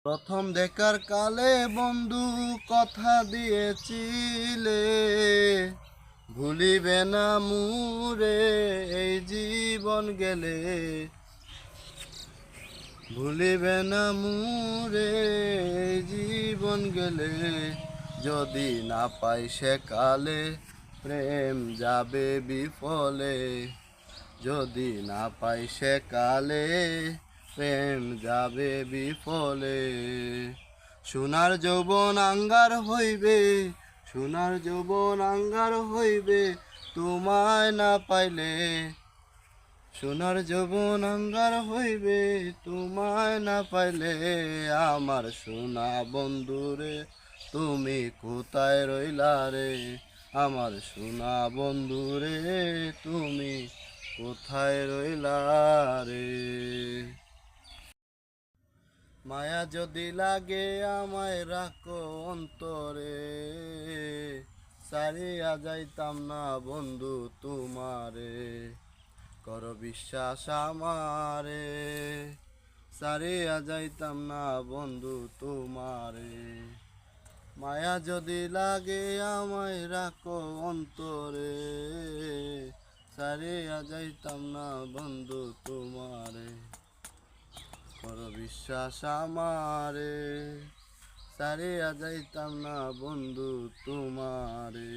প্রথম দেখার কালে বন্ধু কথা দিয়েছিলে, ভুলিবে না মুরে এই জীবন গেলে, ভুলিবে না মুরে এই জীবন গেলে। যদি না পাই সে কালে প্রেম যাবে বিফলে, যদি না পাই সে কালে প্রেম যাবে বিফলে। সোনার যৌবন আঙ্গার হইবে, সোনার যৌবন আঙ্গার হইবে তোমায় না পাইলে, সোনার যৌবন আঙ্গার হইবে তোমায় না পাইলে। আমার সোনা বন্ধুরে তুমি কোথায় রইলা রে, আমার সোনা বন্ধুরে তুমি কোথায় রইলা রে। মায়া যদি লাগে আমায় রাখো অন্তরে, সারিয়া যাইতাম না বন্ধু তোমারে, কর বিশ্বাস আমারে, সারিয়া যাইতাম না বন্ধু তোমারে। মায়া যদি লাগে আমায় রাখো অন্তরে, সারিয়া যাইতাম না বন্ধু তোমারে, কর বিশ্বাস আমারে, সারিয়া যাইতাম না বন্ধু তোমারে।